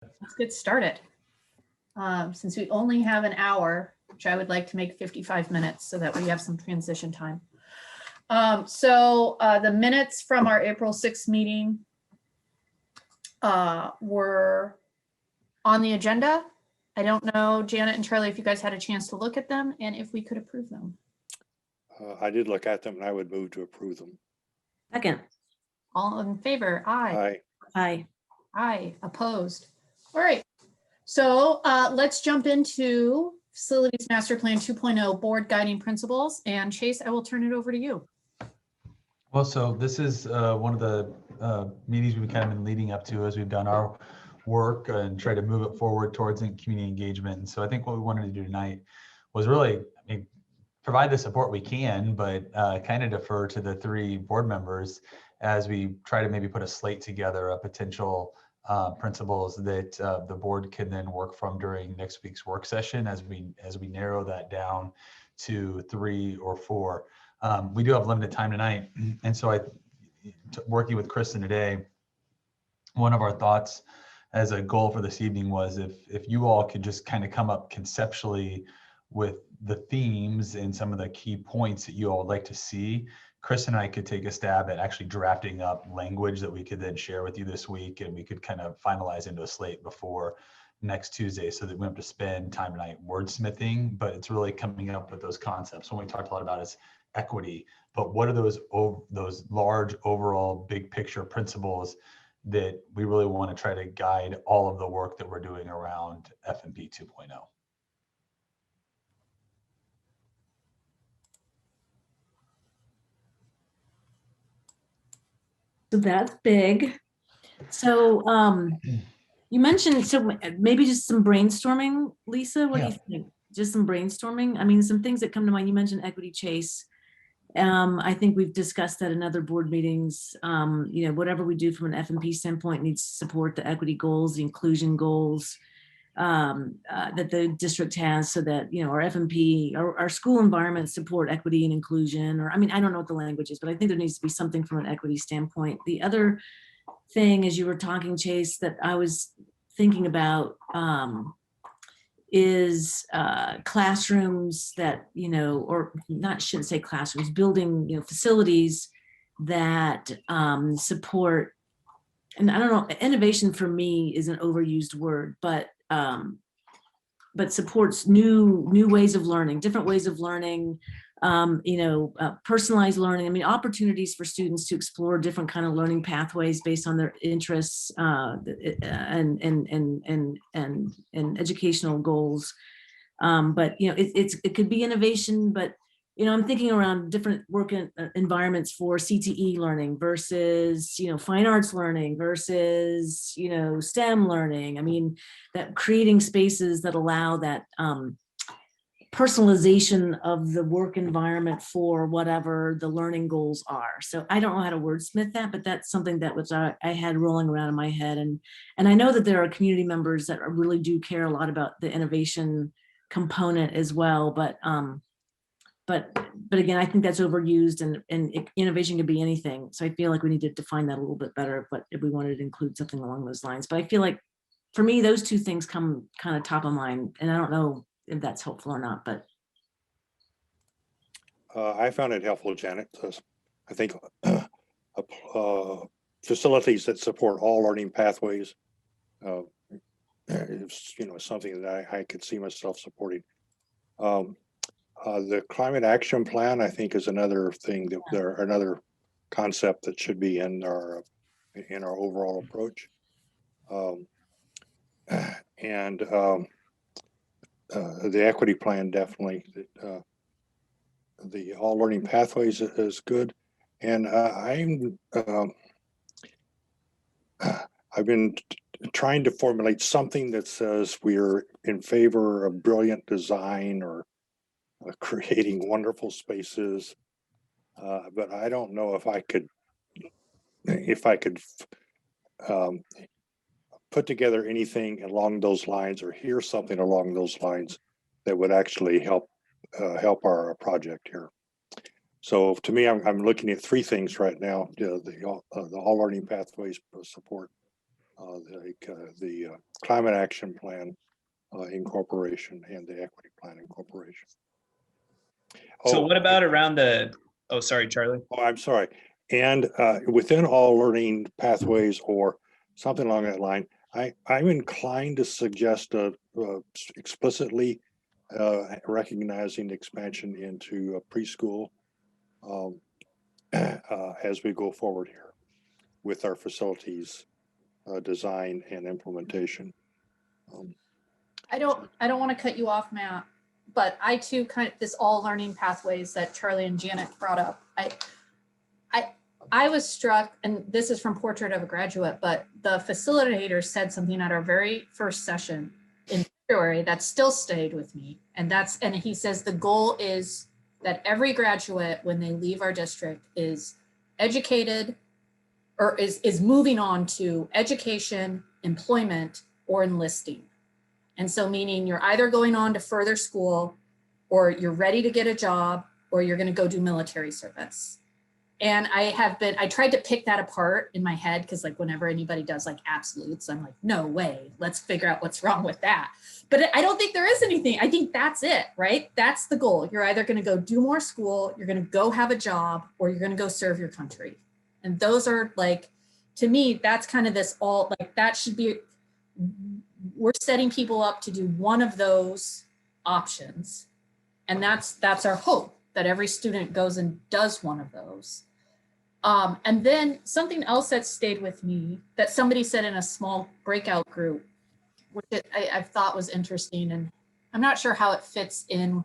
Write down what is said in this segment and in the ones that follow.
Let's get started. Since we only have an hour, which I would like to make 55 minutes so that we have some transition time. The minutes from our April 6th meeting were on the agenda. I don't know, Janet and Charlie, if you guys had a chance to look at them and if we could approve them. I did look at them and I would move to approve them. Second. All in favor? Aye. Aye. Aye. Opposed? All right. So let's jump into Facilities Master Plan 2.0 Board Guiding Principles. And Chase, I will turn it over to you. Well, so this is one of the meetings we've kind of been leading up to as we've done our work and try to move it forward towards community engagement. And so I think what we wanted to do tonight was really, provide the support we can, but kind of defer to the three board members as we try to maybe put a slate together of potential principles that the board can then work from during next week's work session as we narrow that down to 3 or 4. We do have limited time tonight, and so working with Kristen today, one of our thoughts as a goal for this evening was if you all could just kind of come up conceptually with the themes and some of the key points that you all would like to see, Chris and I could take a stab at actually drafting up language that we could then share with you this week, and we could kind of finalize into a slate before next Tuesday so that we don't have to spend time tonight wordsmithing, but it's really coming up with those concepts. What we talked a lot about is equity, but what are those large overall big picture principles that we really want to try to guide all of the work that we're doing around F&P 2.0. So that's big. So you mentioned, so maybe just some brainstorming, Lisa, what do you think? Just some brainstorming? I mean, some things that come to mind. You mentioned equity, Chase. I think we've discussed that in other board meetings. Whatever we do from an F&P standpoint needs to support the equity goals, the inclusion goals that the district has, so that, our F&P, our school environments support equity and inclusion, or, I don't know what the language is, but I think there needs to be something from an equity standpoint. The other thing, as you were talking, Chase, that I was thinking about is classrooms that, or not, shouldn't say classrooms, building, facilities that support, and I don't know, innovation for me is an overused word, but supports new ways of learning, different ways of learning, personalized learning. Opportunities for students to explore different kind of learning pathways based on their interests and educational goals. But it could be innovation, but I'm thinking around different work environments for CTE learning versus, fine arts learning versus, STEM learning. That creating spaces that allow that personalization of the work environment for whatever the learning goals are. So I don't know how to wordsmith that, but that's something that was I had rolling around in my head. And I know that there are community members that really do care a lot about the innovation component as well. But again, I think that's overused, and innovation could be anything. So I feel like we need to define that a little bit better, but if we wanted to include something along those lines. But I feel like for me, those two things come kind of top of mind, and I don't know if that's helpful or not, but. I found it helpful, Janet. I think facilities that support all learning pathways is, something that I could see myself supporting. The climate action plan, I think, is another thing that another concept that should be in our overall approach. The equity plan, definitely. The all learning pathways is good, and I've been trying to formulate something that says we're in favor of brilliant design or creating wonderful spaces, but I don't know if I could put together anything along those lines or hear something along those lines that would actually help our project here. So to me, I'm looking at 3 things right now: the all learning pathways support the climate action plan incorporation and the equity plan incorporation. So Oh, what about around the, oh, sorry, Charlie. Oh, I'm sorry. And within all learning pathways or something along that line, I'm inclined to suggest explicitly recognizing expansion into preschool as we go forward here with our facilities design and implementation. I don't want to cut you off, Matt, but I too this all learning pathways that Charlie and Janet brought up. I was struck, and this is from Portrait of a Graduate, but the facilitator said something at our very first session in February that still stayed with me. And he says the goal is that every graduate, when they leave our district, is educated or is moving on to education, employment, or enlisting. And so meaning you're either going on to further school, or you're ready to get a job, or you're going to go do military service. And I tried to pick that apart in my head, because like whenever anybody does like absolutes, I'm like, no way, let's figure out what's wrong with that. But I don't think there is anything. I think that's it, right? That's the goal. You're either going to go do more school, you're going to go have a job, or you're going to go serve your country. And those are like, to me, that's kind of this all, like that should be, we're setting people up to do one of those options. And that's our hope, that every student goes and does one of those. And then something else that stayed with me that somebody said in a small breakout group, which I thought was interesting, and I'm not sure how it fits in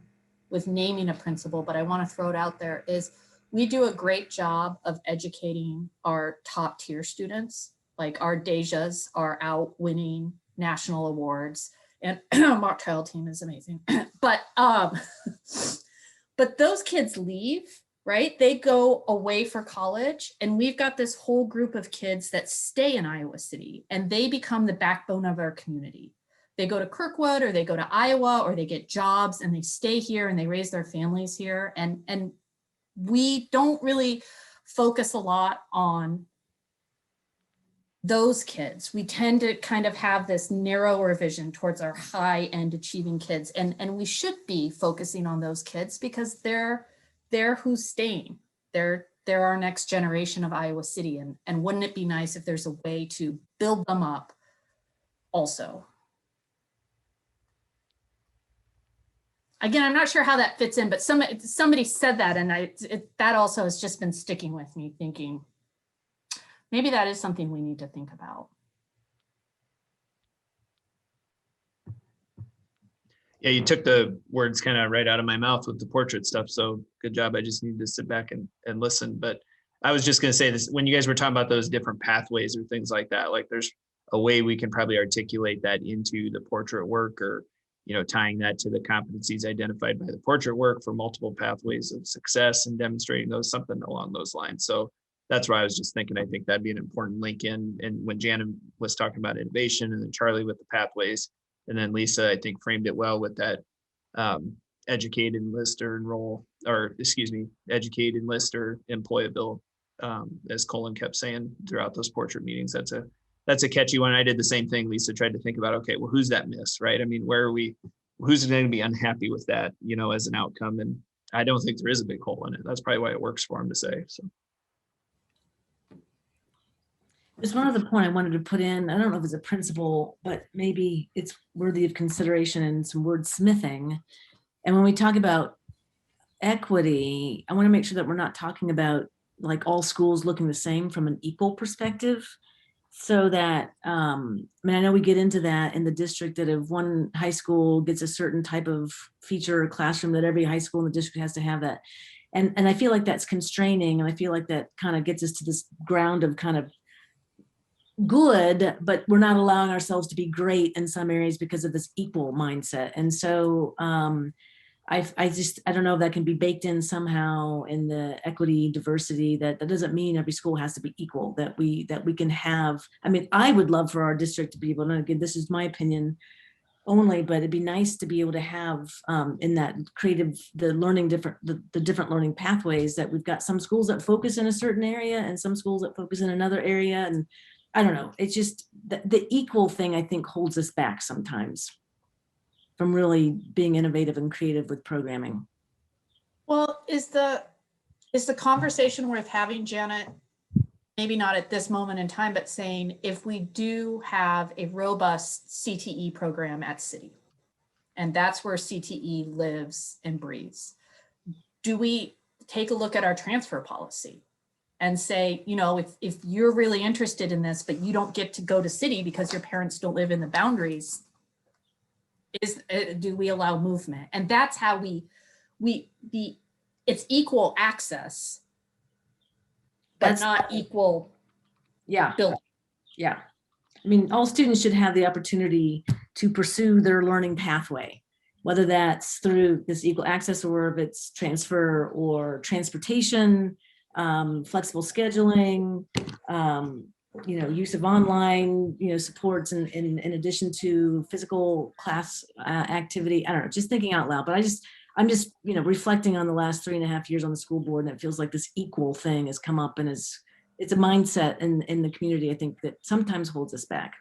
with naming a principal, but I want to throw it out there, is we do a great job of educating our top tier students. Like our Dejas are out winning national awards, and mock trial team is amazing. But those kids leave, right? They go away for college, and we've got this whole group of kids that stay in Iowa City, and they become the backbone of our community. They go to Kirkwood, or they go to Iowa, or they get jobs, and they stay here and they raise their families here. And we don't really focus a lot on those kids. We tend to kind of have this narrower vision towards our high end achieving kids. And we should be focusing on those kids, because they're who's staying. They're our next generation of Iowa City. And wouldn't it be nice if there's a way to build them up also? Again, I'm not sure how that fits in, but somebody said that, and that also has just been sticking with me, thinking maybe that is something we need to think about. Yeah, you took the words kind of right out of my mouth with the portrait stuff. So good job. I just need to sit back and listen. But I was just going to say this, when you guys were talking about those different pathways or things like that, like there's a way we can probably articulate that into the portrait work, or, tying that to the competencies identified by the portrait work for multiple pathways of success and demonstrating those, something along those lines. So that's why I was just thinking, I think that'd be an important link in. And when Janet was talking about innovation, and then Charlie with the pathways, and then Lisa, I think, framed it well with that educate, enlist, or enroll, or excuse me, educate, enlist, or employable, as Colin kept saying throughout those portrait meetings. That's a catchy one. I did the same thing. Lisa tried to think about, okay, well, who's that miss, right? I mean, who's going to be unhappy with that, as an outcome? And I don't think there is a big hole in it. That's probably why it works for him to say. So. There's one other point I wanted to put in. I don't know if it's a principle, but maybe it's worthy of consideration and some wordsmithing. And when we talk about equity, I want to make sure that we're not talking about like all schools looking the same from an equal perspective. So that, I know we get into that in the district, that if one high school gets a certain type of feature or classroom, that every high school in the district has to have that. And I feel like that's constraining. And I feel like that kind of gets us to this ground of kind of good, but we're not allowing ourselves to be great in some areas because of this equal mindset. And so I don't know if that can be baked in somehow in the equity diversity, that doesn't mean every school has to be equal, that we can have. I mean, I would love for our district to be able to, again, this is my opinion only, but it'd be nice to be able to have in that creative, the different learning pathways, that we've got some schools that focus in a certain area and some schools that focus in another area. And I don't know. It's just the equal thing, I think, holds us back sometimes from really being innovative and creative with programming. Well, is the conversation worth having, Janet? Maybe not at this moment in time, but saying if we do have a robust CTE program at City, and that's where CTE lives and breathes, do we take a look at our transfer policy and say, you know, if you're really interested in this, but you don't get to go to City because your parents don't live in the boundaries, do we allow movement? And that's how it's equal access, but That's not equal yeah. building. Yeah. I mean, all students should have the opportunity to pursue their learning pathway, whether that's through this equal access or if it's transfer or transportation, flexible scheduling, you know, use of online, you know, supports in addition to physical class activity. I don't know, just thinking out loud, but I'm just, you know, reflecting on the last 3.5 years on the school board, and it feels like this equal thing has come up and it's a mindset in the community, I think, that sometimes holds us back.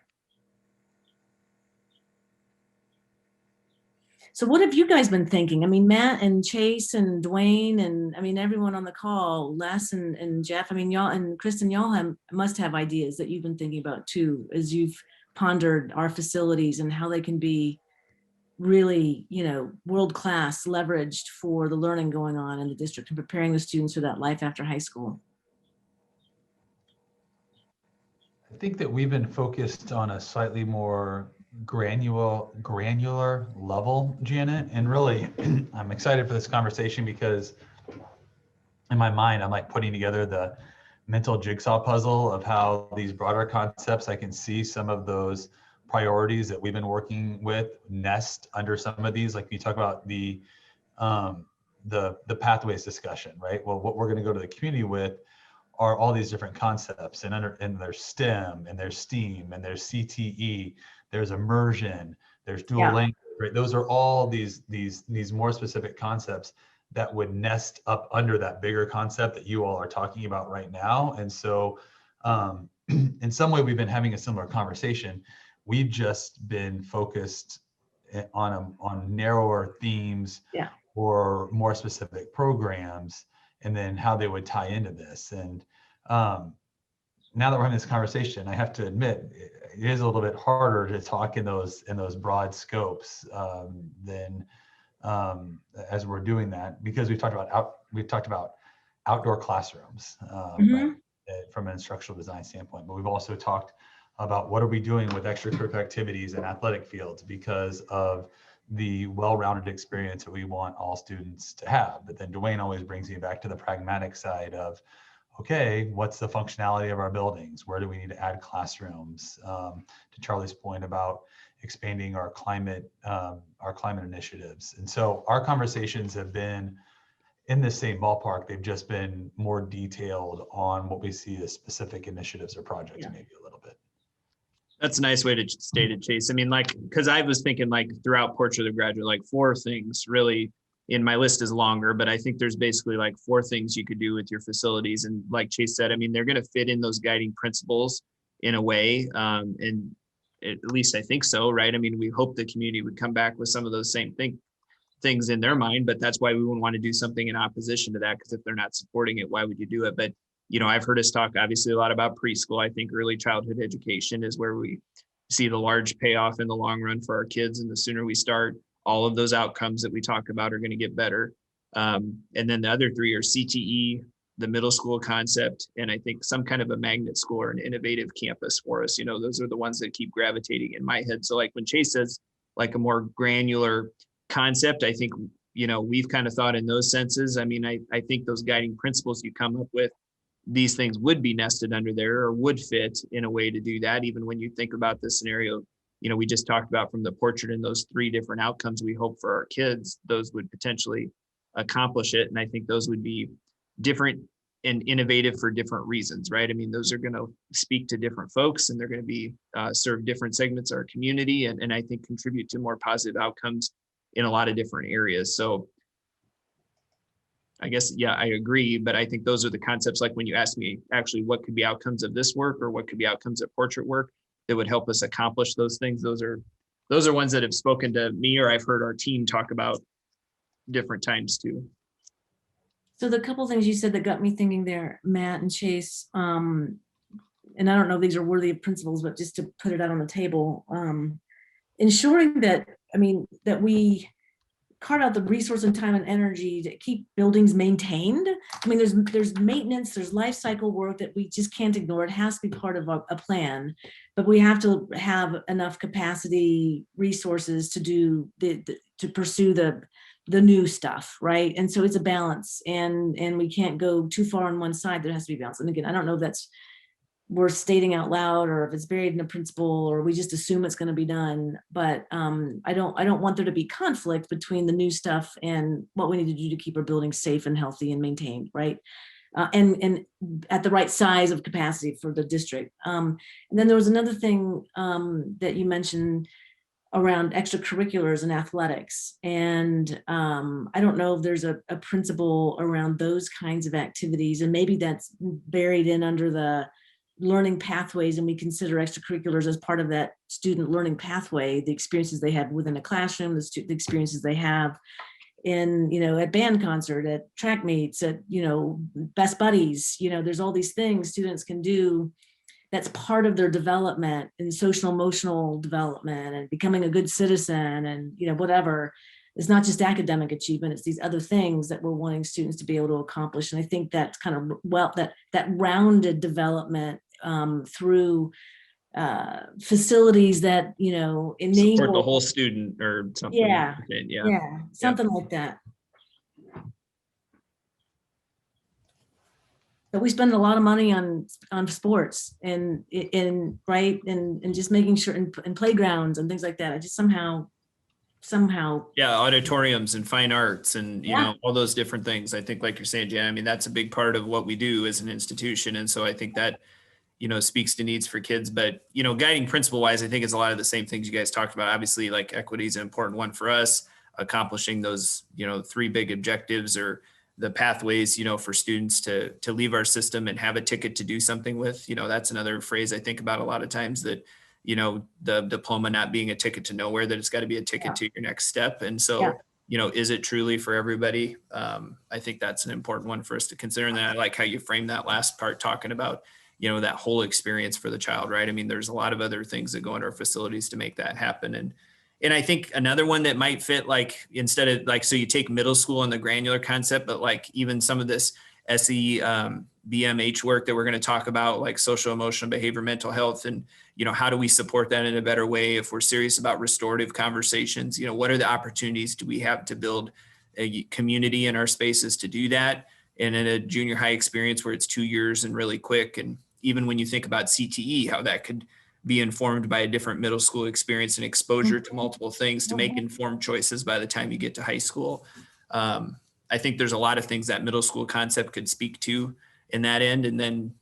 So what have you guys been thinking? I mean, Matt and Chase and Dwayne and I mean, everyone on the call, Les and Jeff, I mean, y'all and Kristen, y'all must have ideas that you've been thinking about too, as you've pondered our facilities and how they can be really, you know, world-class, leveraged for the learning going on in the district and preparing the students for that life after high school. I think that we've been focused on a slightly more granular level, Janet, and really I'm excited for this conversation because in my mind, I'm like putting together the mental jigsaw puzzle of how these broader concepts, I can see some of those priorities that we've been working with nest under some of these, like you talk about the pathways discussion, right? Well, what we're going to go to the community with are all these different concepts, and there's STEM and there's STEAM and there's CTE, there's immersion, there's dual language, right? Those are all these more specific concepts that would nest up under that bigger concept that you all are talking about right now. And so in some way we've been having a similar conversation. We've just been focused on narrower themes or more specific programs, and then how they would tie into this. And now that we're having this conversation, I have to admit it is a little bit harder to talk in those broad scopes than as we're doing that, because we've talked about outdoor classrooms right, from an instructional design standpoint, but we've also talked about what are we doing with extracurricular activities and athletic fields because of the well-rounded experience that we want all students to have. But then Dwayne always brings me back to the pragmatic side of, okay, what's the functionality of our buildings? Where do we need to add classrooms? To Charlie's point about expanding our climate initiatives. And so our conversations have been in the same ballpark. They've just been more detailed on what we see as specific initiatives or projects, maybe a little bit. That's a nice way to state it, Chase. I mean, like, because I was thinking like throughout Portrait of the Graduate, like 4 things really, in my list is longer, but I think there's basically like 4 things you could do with your facilities. And like Chase said, I mean, they're going to fit in those guiding principles in a way. And at least I think so, right? I mean, we hope the community would come back with some of those same things in their mind, but that's why we wouldn't want to do something in opposition to that, because if they're not supporting it, why would you do it? But you know, I've heard us talk obviously a lot about preschool. I think early childhood education is where we see the large payoff in the long run for our kids. And the sooner we start, all of those outcomes that we talk about are going to get better. And then the other 3 are CTE, the middle school concept, and I think some kind of a magnet school or an innovative campus for us. You know, those are the ones that keep gravitating in my head. So like when Chase says like a more granular concept, I think, you know, we've kind of thought in those senses. I mean, I think those guiding principles you come up with, these things would be nested under there or would fit in a way to do that. Even when you think about the scenario, you know, we just talked about from the portrait and those 3 different outcomes we hope for our kids, those would potentially accomplish it. And I think those would be different and innovative for different reasons, right? I mean, those are going to speak to different folks, and they're going to be serve different segments of our community, and I think contribute to more positive outcomes in a lot of different areas. So I guess, yeah, I agree, but I think those are the concepts, like when you ask me actually what could be outcomes of this work or what could be outcomes of portrait work that would help us accomplish those things. Those are ones that have spoken to me, or I've heard our team talk about different times too. So the couple things you said that got me thinking there, Matt and Chase, and I don't know if these are worthy of principles, but just to put it out on the table, ensuring that, I mean, that we carve out the resource and time and energy to keep buildings maintained. I mean, there's maintenance, there's life cycle work that we just can't ignore. It has to be part of a plan, but we have to have enough capacity, resources to do to pursue the new stuff, right? And so it's a balance, and we can't go too far on one side. There has to be balance. And again, I don't know if that's we're stating out loud or if it's buried in a principle or we just assume it's going to be done. But I don't want there to be conflict between the new stuff and what we need to do to keep our buildings safe and healthy and maintained, right? And at the right size of capacity for the district. And then there was another thing that you mentioned around extracurriculars and athletics. And I don't know if there's a principle around those kinds of activities, and maybe that's buried in under the learning pathways, and we consider extracurriculars as part of that student learning pathway, the experiences they have within a classroom, the experiences they have in, at band concert, at track meets, at, best buddies, there's all these things students can do that's part of their development and social emotional development and becoming a good citizen and, whatever. It's not just academic achievement, it's these other things that we're wanting students to be able to accomplish. And I think that's kind of, that rounded development through facilities that, enable Support the whole student or something. Yeah. Yeah. Yeah. Something like that. But we spend a lot of money on sports and right. And just making sure in playgrounds and things like that. I just somehow. Yeah. Auditoriums and fine arts and, Yeah. all those different things. I think, like you're saying, Jan, I mean, that's a big part of what we do as an institution. And so I think that, speaks to needs for kids, but, guiding principle wise, I think it's a lot of the same things you guys talked about. Obviously, like equity is an important one for us, accomplishing those, 3 big objectives or the pathways, for students to leave our system and have a ticket to do something with. That's another phrase I think about a lot of times, that, the diploma not being a ticket to nowhere, that it's got to be a ticket to your next step. And so, is it truly for everybody? I think that's an important one for us to consider. And then I like how you frame that last part, talking about, that whole experience for the child, right? I mean, there's a lot of other things that go into our facilities to make that happen. And I think another one that might fit, like, instead of like, so you take middle school and the granular concept, but like even some of this SE, BMH work that we're going to talk about, like social, emotional, behavior, mental health, and, how do we support that in a better way if we're serious about restorative conversations? What are the opportunities do we have to build a community in our spaces to do that? And in a junior high experience where it's 2 years and really quick. And even when you think about CTE, how that could be informed by a different middle school experience and exposure to multiple things to make informed choices by the time you get to high school. I think there's a lot of things that middle school concept could speak to in that end. And then,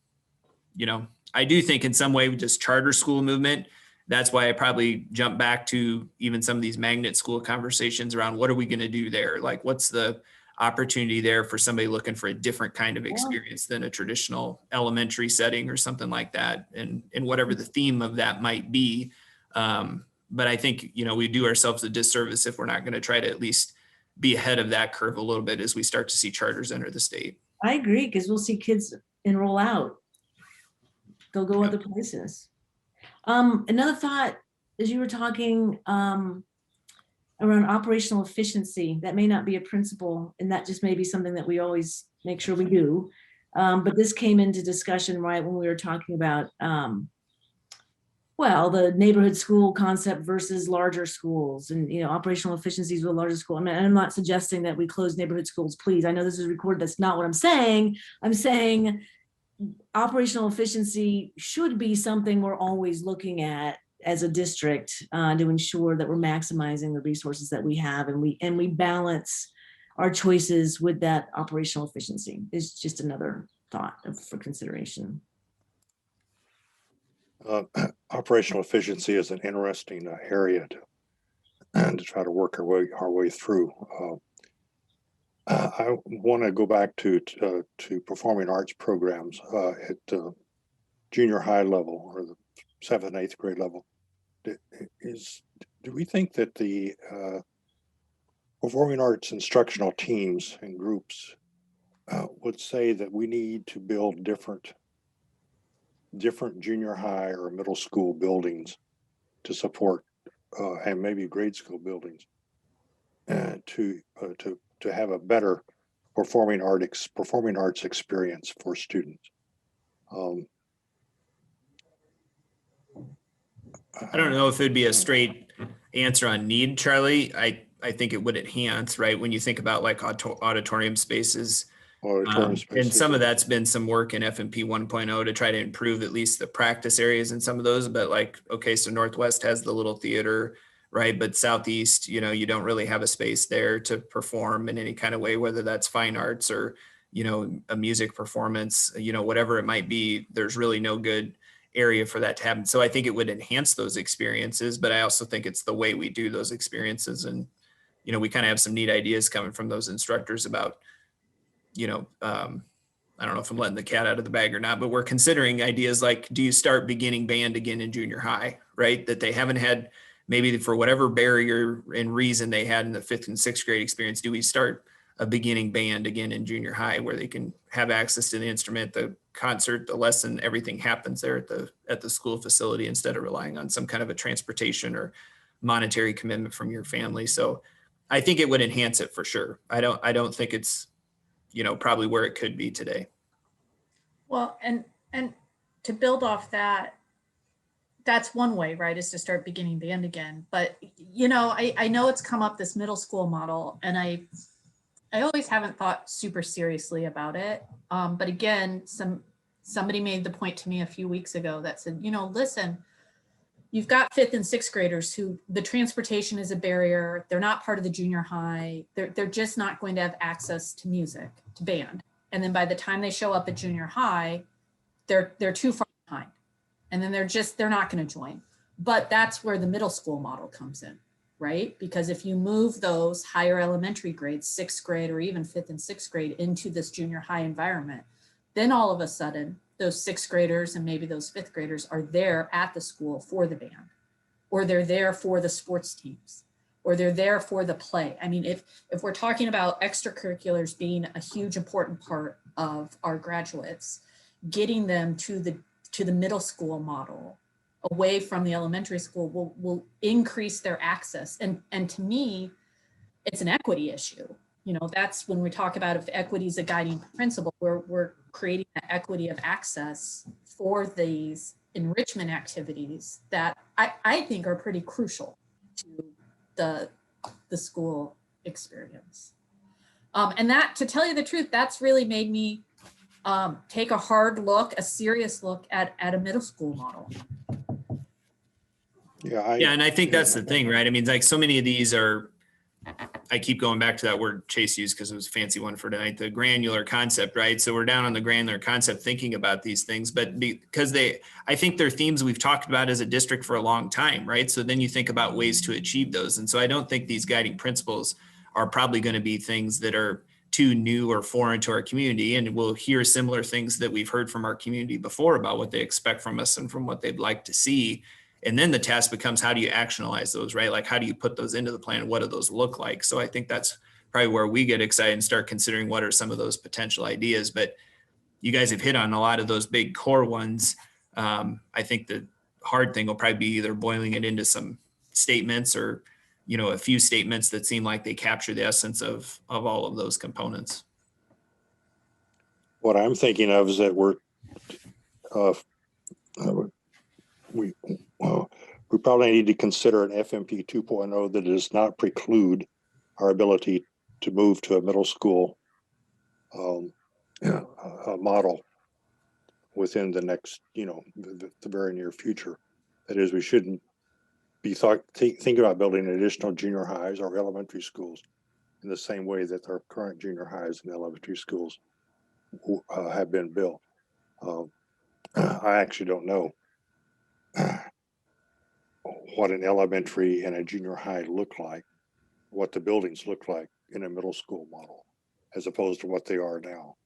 I do think in some way with this charter school movement, that's why I probably jump back to even some of these magnet school conversations around what are we going to do there? Like, what's the opportunity there for somebody looking for a different kind of experience than a traditional elementary setting or something like that, and whatever the theme of that might be. But I think, we do ourselves a disservice if we're not going to try to at least be ahead of that curve a little bit as we start to see charters enter the state. I agree, because we'll see kids enroll out. They'll go other places. Another thought, as you were talking around operational efficiency, that may not be a principle, and that just may be something that we always make sure we do. But this came into discussion right when we were talking about, the neighborhood school concept versus larger schools and, operational efficiencies with larger school. I mean, I'm not suggesting that we close neighborhood schools, please. I know this is recorded. That's not what I'm saying. I'm saying operational efficiency should be something we're always looking at as a district to ensure that we're maximizing the resources that we have, and we balance our choices with that operational efficiency. Is just another thought for consideration. Operational efficiency is an interesting area to try to work our way through. I want to go back to performing arts programs at junior high level or the 7th and 8th grade level. Do we think that the performing arts instructional teams and groups would say that we need to build different junior high or middle school buildings to support and maybe grade school buildings to have a better performing arts experience for students? I don't know if it'd be a straight answer on need, Charlie. I think it would enhance, right? When you think about like auditorium spaces. Auditorium And spaces. some of that's been some work in FMP 1.0 to try to improve at least the practice areas in some of those. But like, okay, so Northwest has the little theater, right? But Southeast, you know, you don't really have a space there to perform in any kind of way, whether that's fine arts or, you know, a music performance, you know, whatever it might be. There's really no good area for that to happen. So I think it would enhance those experiences, but I also think it's the way we do those experiences. And, you know, we kind of have some neat ideas coming from those instructors about, you know, I don't know if I'm letting the cat out of the bag or not, but we're considering ideas like, do you start beginning band again in junior high, right? That they haven't had, maybe for whatever barrier and reason they had in the 5th and 6th grade experience, do we start a beginning band again in junior high where they can have access to the instrument, the concert, the lesson, everything happens there at the school facility instead of relying on some kind of a transportation or monetary commitment from your family. So I think it would enhance it for sure. I don't think it's, you know, probably where it could be today. Well, and to build off that, that's one way, right, is to start beginning band again. But, you know, I know it's come up, this middle school model, and I always haven't thought super seriously about it. But again, somebody made the point to me a few weeks ago that said, you know, listen, you've got 5th and 6th graders who the transportation is a barrier. They're not part of the junior high. They're just not going to have access to music, to band. And then by the time they show up at junior high, they're too far behind. And then they're not going to join. But that's where the middle school model comes in, right? Because if you move those higher elementary grades, 6th grade or even 5th and 6th grade into this junior high environment, then all of a sudden those 6th graders and maybe those 5th graders are there at the school for the band, or they're there for the sports teams, or they're there for the play. I mean, if we're talking about extracurriculars being a huge important part of our graduates, getting them to the middle school model away from the elementary school will increase their access. And to me, it's an equity issue. You know, that's when we talk about if equity is a guiding principle, we're creating that equity of access for these enrichment activities that I think are pretty crucial to the school experience. And that, to tell you the truth, that's really made me take a hard look, a serious look at a middle school model. Yeah, Yeah, and I think that's the thing, right? I mean, like so many of these are, I keep going back to that word Chase used because it was a fancy one for tonight, the granular concept, right? So we're down on the granular concept thinking about these things, but because I think they're themes we've talked about as a district for a long time, right? So then you think about ways to achieve those. And so I don't think these guiding principles are probably going to be things that are too new or foreign to our community. And we'll hear similar things that we've heard from our community before about what they expect from us and from what they'd like to see. And then the task becomes, how do you actionalize those, right? Like, how do you put those into the plan? What do those look like? So I think that's probably where we get excited and start considering what are some of those potential ideas. But you guys have hit on a lot of those big core ones. I think the hard thing will probably be either boiling it into some statements or, you know, a few statements that seem like they capture the essence of all of those components. what I'm thinking of is that we probably need to consider an FMP 2.0 that does not preclude our ability to move to a middle school model within the next, you know, the very near future. That is, we shouldn't be thinking about building additional junior highs or elementary schools in the same way that our current junior highs and elementary schools have been built. I actually don't know what an elementary and a junior high look like, what the buildings look like in a middle school model. as opposed to what they are now.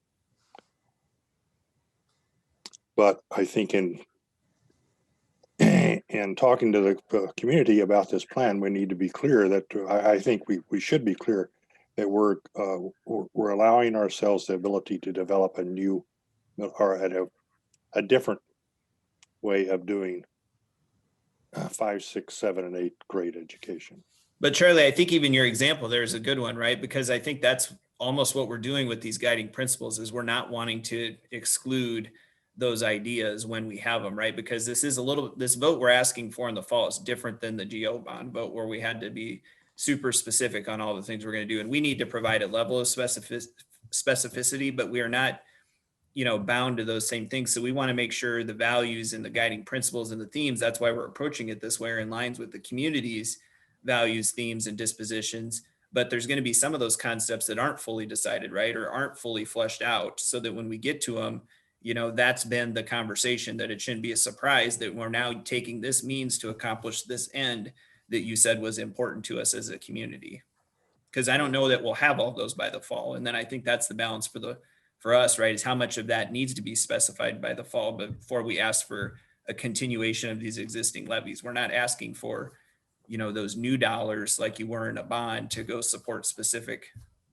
But I think in talking to the community about this plan, we need to be clear that I think we should be clear that we're allowing ourselves the ability to develop a new or a different way of doing 5, 6, 7, and 8 grade education. But Charlie, I think even your example there is a good one, right? Because I think that's almost what we're doing with these guiding principles is we're not wanting to exclude those ideas when we have them, right? Because this vote we're asking for in the fall is different than the GO bond vote where we had to be super specific on all the things we're going to do. And we need to provide a level of specificity, but we are not, bound to those same things. So we want to make sure the values and the guiding principles and the themes, that's why we're approaching it this way, are in lines with the community's values, themes, and dispositions. But there's going to be some of those concepts that aren't fully decided, right? Or aren't fully fleshed out, so that when we get to them, that's been the conversation, that it shouldn't be a surprise that we're now taking this means to accomplish this end that you said was important to us as a community. Because I don't know that we'll have all those by the fall. And then I think that's the balance for us, right? Is how much of that needs to be specified by the fall before we ask for a continuation of these existing levies. We're not asking for, those new dollars like you were in a bond to go support specific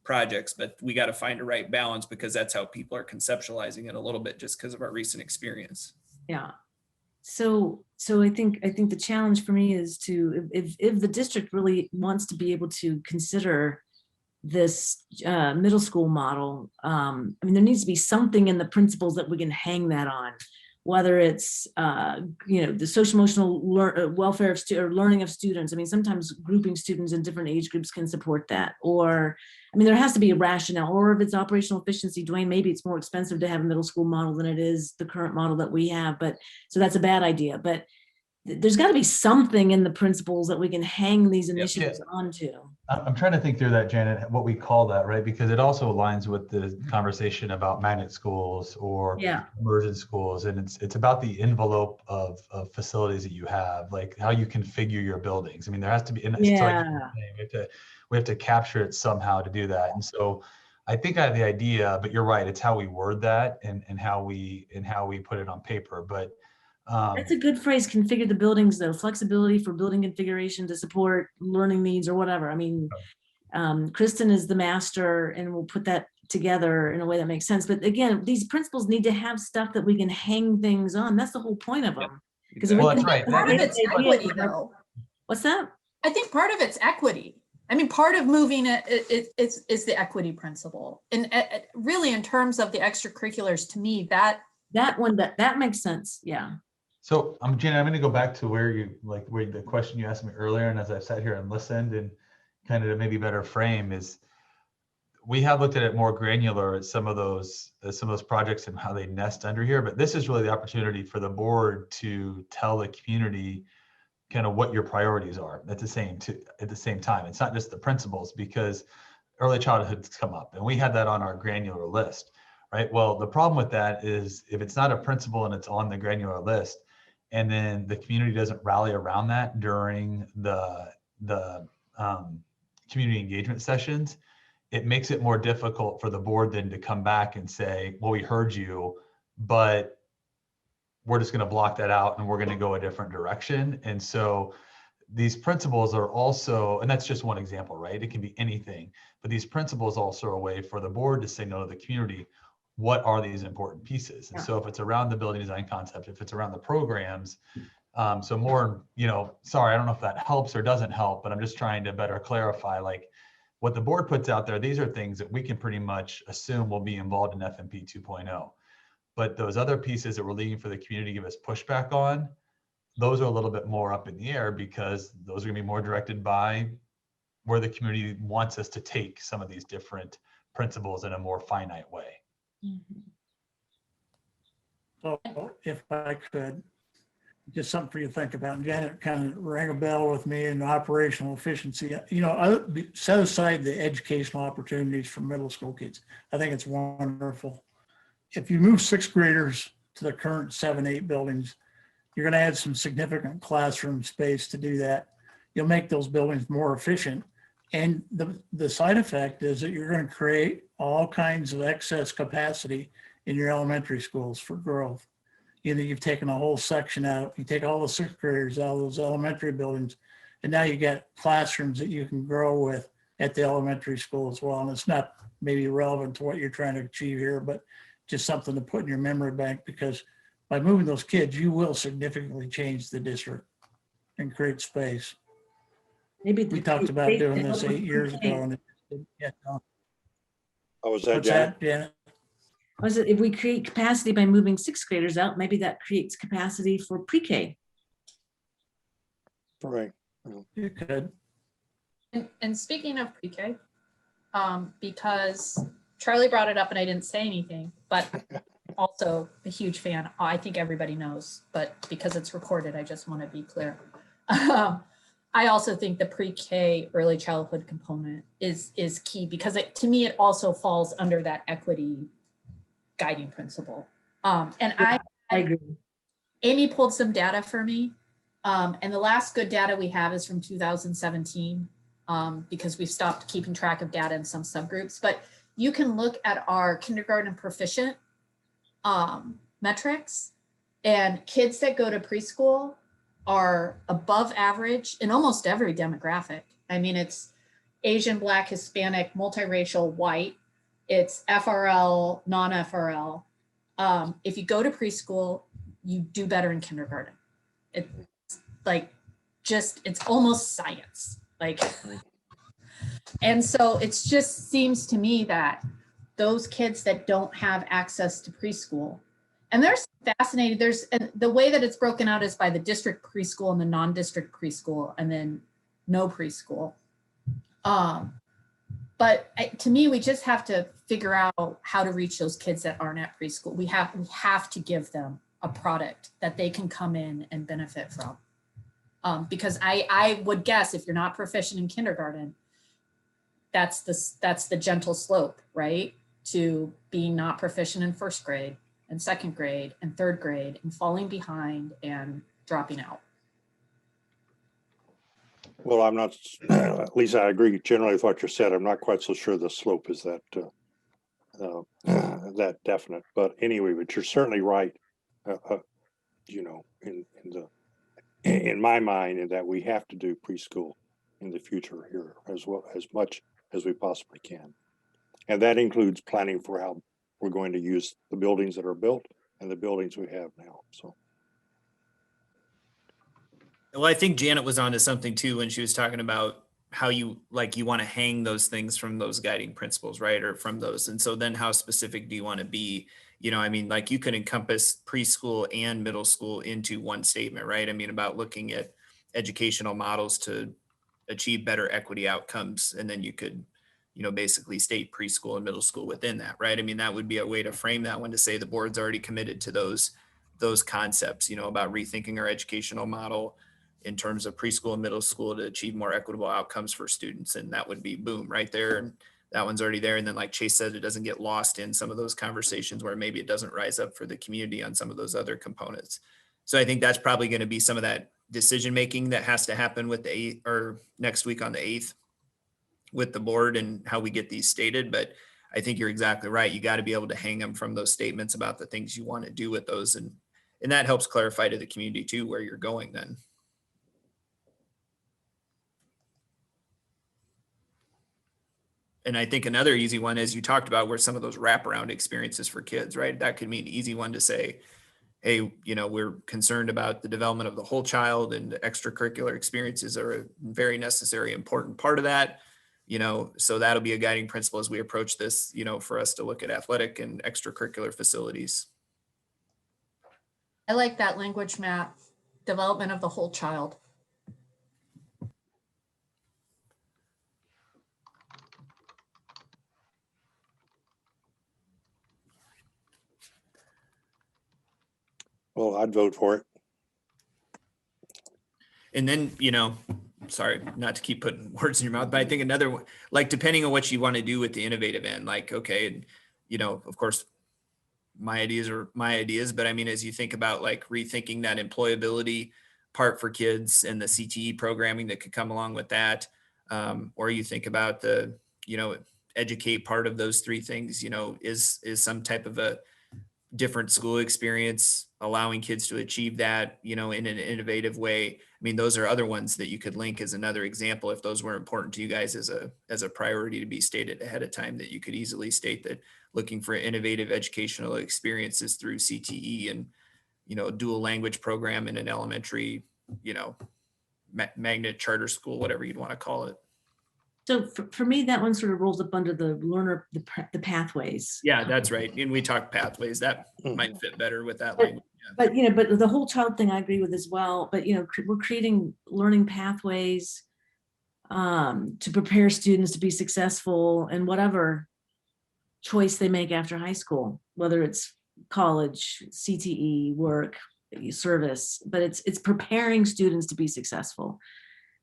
projects, but we got to find a right balance, because that's how people are conceptualizing it a little bit, just because of our recent experience. Yeah. So I think the challenge for me is to, if the district really wants to be able to consider this middle school model, there needs to be something in the principles that we can hang that on, whether it's the social emotional welfare of or learning of students. Sometimes grouping students in different age groups can support that, or there has to be a rationale. Or if it's operational efficiency, Dwayne, maybe it's more expensive to have a middle school model than it is the current model that we have, but so that's a bad idea. But there's got to be something in the principles that we can hang these initiatives onto. I'm trying to think through that, Janet, what we call that, right? Because it also aligns with the conversation about magnet schools or immersion schools. And it's about the envelope of facilities that you have, like how you configure your buildings. There has to be, and we have to capture it somehow to do that. And so I think I have the idea, but you're right. It's how we word that and how we put it on paper. But that's a good phrase, configure the buildings, though. Flexibility for building configuration to support learning needs or whatever. Kristen is the master, and we'll put that together in a way that makes sense. But again, these principles need to have stuff that we can hang things on. That's the whole point of them. Because that's right. Part of it's equity, though. What's that? I think part of it's equity. Part of moving it's the equity principle. And really, in terms of the extracurriculars, to me, that makes sense. Yeah. So Janet, I'm going to go back to where the question you asked me earlier. And as I sat here and listened, and kind of to maybe better frame, is we have looked at it more granular at some of those projects and how they nest under here. But this is really the opportunity for the board to tell the community kind of what your priorities are at the same time. It's not just the principles, because early childhood's come up, and we had that on our granular list, right? Well, the problem with that is if it's not a principle and it's on the granular list, and then the community doesn't rally around that during the community engagement sessions, it makes it more difficult for the board then to come back and say, well, we heard you, but we're just going to block that out and we're going to go a different direction. And so these principles are also, and that's just one example, right? It can be anything, but these principles also are a way for the board to signal to the community, what are these important pieces? And so if it's around the building design concept, if it's around the programs, so more, sorry, I don't know if that helps or doesn't help, but I'm just trying to better clarify, like what the board puts out there. These are things that we can pretty much assume will be involved in FMP 2.0. But those other pieces that we're leaving for the community to give us pushback on, those are a little bit more up in the air, because those are going to be more directed by where the community wants us to take some of these different principles in a more finite way. Mm-hmm. So if I could, just something for you to think about. And Janet kind of rang a bell with me in operational efficiency. I set aside the educational opportunities for middle school kids. I think it's wonderful. If you move 6th graders to the current 7-8 buildings, you're going to add some significant classroom space to do that. You'll make those buildings more efficient, And the side effect is that you're going to create all kinds of excess capacity in your elementary schools for growth. Either you've taken a whole section out, you take all the sixth graders out of those elementary buildings, and now you got classrooms that you can grow with at the elementary school as well. And it's not maybe relevant to what you're trying to achieve here, but just something to put in your memory bank, because by moving those kids, you will significantly change the district and create space. Maybe We talked about doing this 8 years ago and it didn't get done. Oh, was that What's Janet? that, Janet? Was it, if we create capacity by moving sixth graders out, maybe that creates capacity for pre-K. Right. You could. And speaking of pre-K, because Charlie brought it up and I didn't say anything, but also a huge fan. I think everybody knows, but because it's recorded, I just want to be clear. I also think the pre-K early childhood component is key, because to me, it also falls under that equity guiding principle. And I agree. Amy pulled some data for me. And the last good data we have is from 2017, because we've stopped keeping track of data in some subgroups. But you can look at our kindergarten proficient metrics, and kids that go to preschool are above average in almost every demographic. I mean, it's Asian, Black, Hispanic, multiracial, white. It's FRL, non-FRL. If you go to preschool, you do better in kindergarten. It's like, it's almost science. Like, and so it just seems to me that those kids that don't have access to preschool, and there's fascinating, and the way that it's broken out is by the district preschool and the non-district preschool, and then no preschool. But to me, we just have to figure out how to reach those kids that aren't at preschool. We have to give them a product that they can come in and benefit from. Because I would guess if you're not proficient in kindergarten, that's the gentle slope, right? To being not proficient in first grade and second grade and third grade and falling behind and dropping out. Well, I'm not, at least I agree generally with what you said. I'm not quite so sure the slope is that that definite. But anyway, but you're certainly right. You know, in my mind, in that we have to do preschool in the future here as well, as much as we possibly can, and that includes planning for how we're going to use the buildings that are built and the buildings we have now. So. Well, I think Janet was onto something too when she was talking about how you want to hang those things from those guiding principles, right? Or from those. And so then how specific do you want to be? You know, I mean, like you could encompass preschool and middle school into one statement, right? I mean, about looking at educational models to achieve better equity outcomes. And then you could, you know, basically state preschool and middle school within that, right? I mean, that would be a way to frame that one, to say the board's already committed to those concepts, you know, about rethinking our educational model in terms of preschool and middle school to achieve more equitable outcomes for students. And that would be boom right there. And that one's already there. And then like Chase said, it doesn't get lost in some of those conversations where maybe it doesn't rise up for the community on some of those other components. So I think that's probably going to be some of that decision-making that has to happen with the 8th or next week on the 8th with the board and how we get these stated. But I think you're exactly right. You got to be able to hang them from those statements about the things you want to do with those. And that helps clarify to the community too, where you're going then. And I think another easy one, as you talked about, were some of those wraparound experiences for kids, right? That could be an easy one to say, hey, you know, we're concerned about the development of the whole child, and extracurricular experiences are a very necessary, important part of that. You know, so that'll be a guiding principle as we approach this, you know, for us to look at athletic and extracurricular facilities. I like that language, Matt. Development of the whole child. Well, I'd vote for it. And then, you know, sorry, not to keep putting words in your mouth, but I think another one, like, depending on what you want to do with the innovative end, like, okay, you know, of course, my ideas are my ideas, but I mean, as you think about like rethinking that employability part for kids and the CTE programming that could come along with that, or you think about the, educate part of those three things, is some type of a different school experience allowing kids to achieve that, in an innovative way. I mean, those are other ones that you could link as another example if those were important to you guys as a priority to be stated ahead of time, that you could easily state that looking for innovative educational experiences through CTE and, a dual language program in an elementary, magnet charter school, whatever you'd want to call it. So for me, that one sort of rolls up under the learner, the pathways. Yeah, that's right. And we talked pathways. That might fit better with that But- language. Yeah. But, but the whole child thing I agree with as well. But, we're creating learning pathways to prepare students to be successful in whatever choice they make after high school, whether it's college, CTE, work, service, but it's preparing students to be successful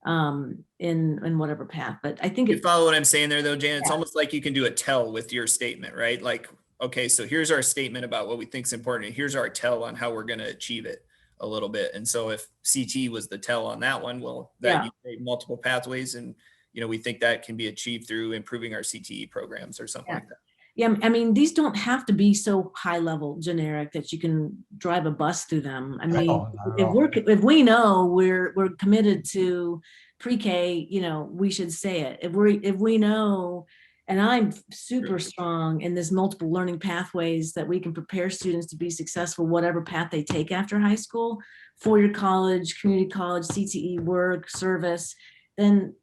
in whatever path. But I think You it, follow what I'm saying there though, Jan? It's Yeah. almost like you can do a tell with your statement, right? Like, okay, so here's our statement about what we think is important, and here's our tell on how we're going to achieve it a little bit. And so if CT was the tell on that one, well, that Yeah. you create multiple pathways, and we think that can be achieved through improving our CTE programs or something like that. yeah, I mean, these don't have to be so high level generic that you can drive a bus through them. I mean, No, not at all. if we know we're committed to pre-K, we should say it. If we know, and I'm super strong in this multiple learning pathways that we can prepare students to be successful, whatever path they take after high school, four-year college, community college, CTE, work, service, then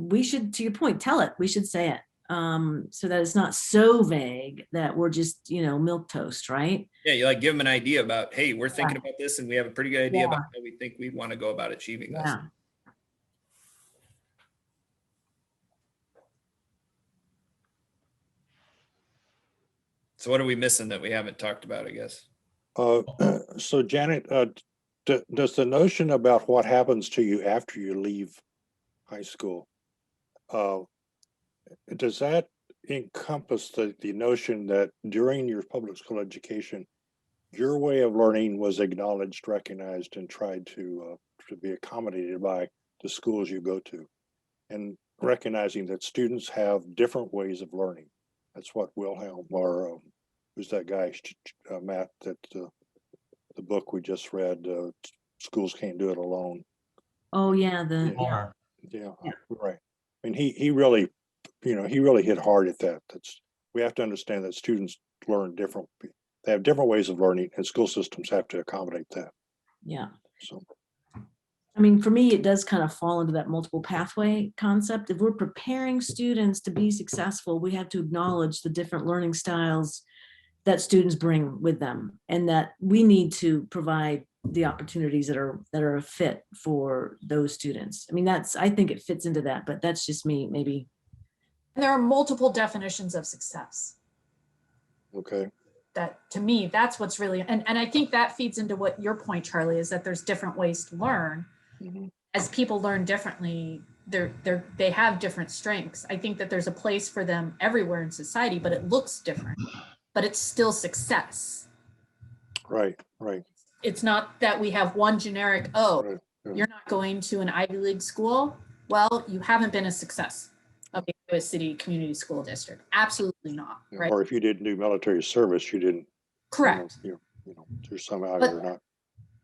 we should, to your point, tell it. We should say it. So that it's not so vague that we're just, milk toast, right? Yeah, you give them an idea about, hey, we're thinking about this, and we have a pretty good idea about how we think we want to go about achieving this. Yeah. So what are we missing that we haven't talked about, I guess? So Janet, does the notion about what happens to you after you leave high school, does that encompass the notion that during your public school education, your way of learning was acknowledged, recognized, and tried to be accommodated by the schools you go to, and recognizing that students have different ways of learning? That's what Wilhelm, or who's that guy, Matt, that the book we just read, Schools Can't Do It Alone. Oh yeah, Yeah, right. I mean, he really, he really hit hard at that. We have to understand that students learn different. They have different ways of learning, and school systems have to accommodate that. yeah. So, I mean, for me, it does kind of fall into that multiple pathway concept. If we're preparing students to be successful, we have to acknowledge the different learning styles that students bring with them, and that we need to provide the opportunities that are a fit for those students. I mean, I think it fits into that, but that's just me, maybe. And there are multiple definitions of success. okay. That, to me, that's what's really, and I think that feeds into what your point, Charlie, is that there's different ways to learn. Mhm. As people learn differently, they have different strengths. I think that there's a place for them everywhere in society, but it looks different, but it's still success. Right. It's not that we have one generic, Right, yeah. you're not going to an Ivy League school. Well, you haven't been a success of the Iowa City Community School District. Absolutely not, right? Or if you didn't do military service, you didn't. Correct. There's some out But- here not.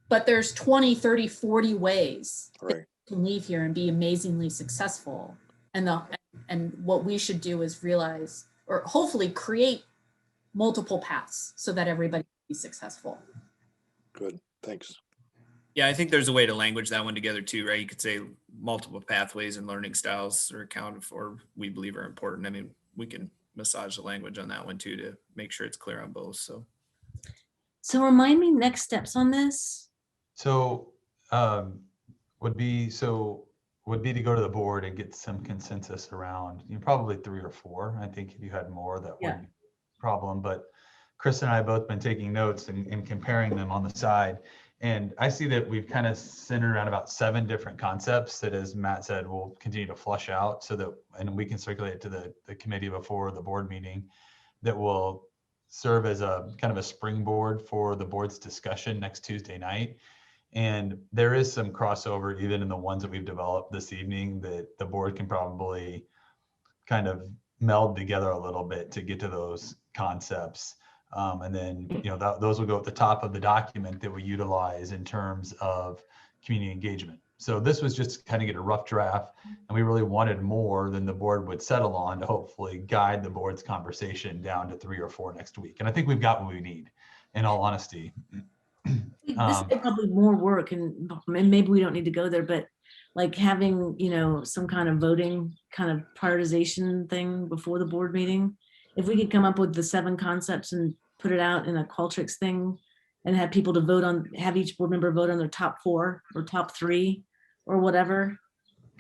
But there's 20, 30, 40 ways that Right. you can leave here and be amazingly successful. And what we should do is realize, or hopefully create multiple paths so that everybody can be successful. Good. Thanks. Yeah, I think there's a way to language that one together too, right? You could say multiple pathways and learning styles are accounted for, we believe are important. I mean, we can massage the language on that one too to make sure it's clear on both. So remind me next steps on this. So would be to go to the board and get some consensus around, probably 3 or 4. I think if you had more, that Yeah. wouldn't be a problem. But Chris and I have both been taking notes and comparing them on the side. And I see that we've kind of centered around about 7 different concepts that, as Matt said, we'll continue to flush out so that, and we can circulate it to the committee before the board meeting, that will serve as a kind of a springboard for the board's discussion next Tuesday night. And there is some crossover even in the ones that we've developed this evening that the board can probably kind of meld together a little bit to get to those concepts. And then, those will go at the top of the document that we utilize in terms of community engagement. So this was just kind of get a rough draft, and we really wanted more than the board would settle on to hopefully guide the board's conversation down to 3 or 4 next week. And I think we've got what we need, in all honesty. This is probably more work, and maybe we don't need to go there, but like having, some kind of voting kind of prioritization thing before the board meeting. If we could come up with the 7 concepts and put it out in a Qualtrics thing and have people to vote on, have each board member vote on their top 4 or top 3 or whatever.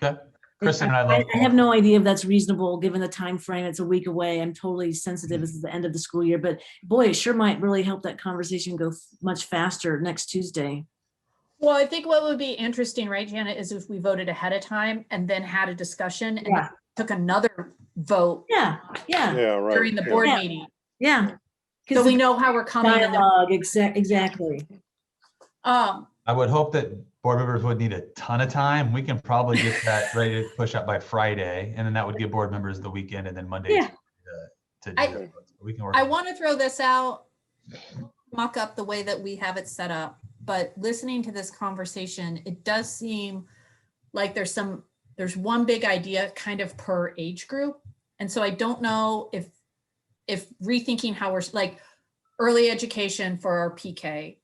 Okay. Kristen and I have no idea if that's reasonable given the time frame. It's a week away. I'm totally sensitive. This is the end of the school year, but boy, it sure might really help that conversation go much faster next Tuesday. Well, I think what would be interesting, right, Janet, is if we voted ahead of time and then had a discussion and Yeah. took another vote Yeah. Right. during the board meeting. Yeah. So we know how we're coming. Dialogue, exactly. I would hope that board members would need a ton of time. We can probably get that ready to push up by Friday, and then that would give board members the weekend and then Monday Yeah. to do it. We can work. I want to throw this out, mock up the way that we have it set up, but listening to this conversation, it does seem like there's one big idea kind of per age group. And so I don't know if rethinking how we're like early education for our pre-K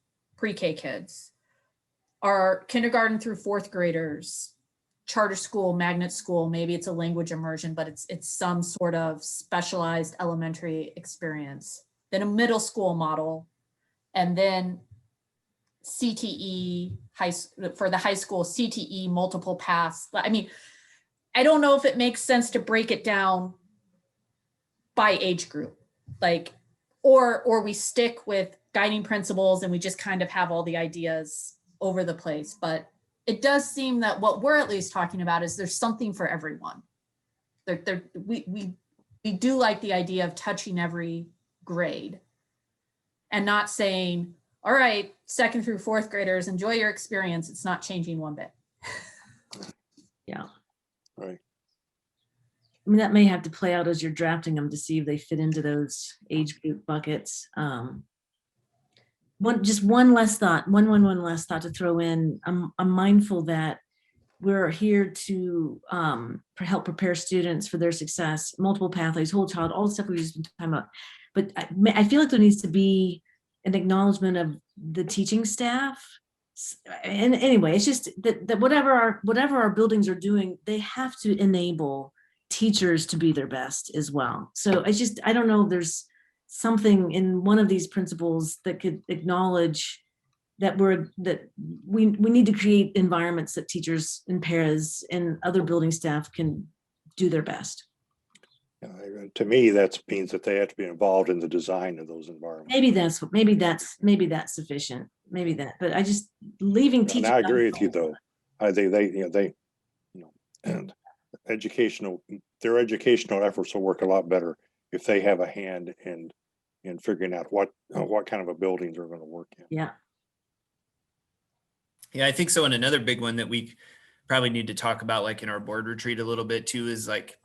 kids, our kindergarten through 4th graders, charter school, magnet school, maybe it's a language immersion, but it's some sort of specialized elementary experience, then a middle school model, and then CTE for the high school, CTE multiple paths. I mean, I don't know if it makes sense to break it down by age group, like, or we stick with guiding principles and we just kind of have all the ideas over the place. But it does seem that what we're at least talking about is there's something for everyone. We do like the idea of touching every grade and not saying, all right, 2nd through 4th graders, enjoy your experience. It's not changing one bit. Yeah. Right. I mean, that may have to play out as you're drafting them to see if they fit into those age group buckets. One last thought to throw in. I'm mindful that we're here to help prepare students for their success, multiple pathways, whole child, all the stuff we've just been talking about. But I feel like there needs to be an acknowledgement of the teaching staff. And anyway, it's just that whatever our buildings are doing, they have to enable teachers to be their best as well. So I don't know if there's something in one of these principles that could acknowledge that we need to create environments that teachers and paras and other building staff can do their best. To me, that means that they have to be involved in the design of those environments. Maybe that's sufficient. Maybe that, but I just leaving teachers. And I agree with you though. They and their educational efforts will work a lot better if they have a hand in figuring out what kind of a building they're going to work in. Yeah. Yeah, I think so. And another big one that we probably need to talk about, like in our board retreat a little bit too, is like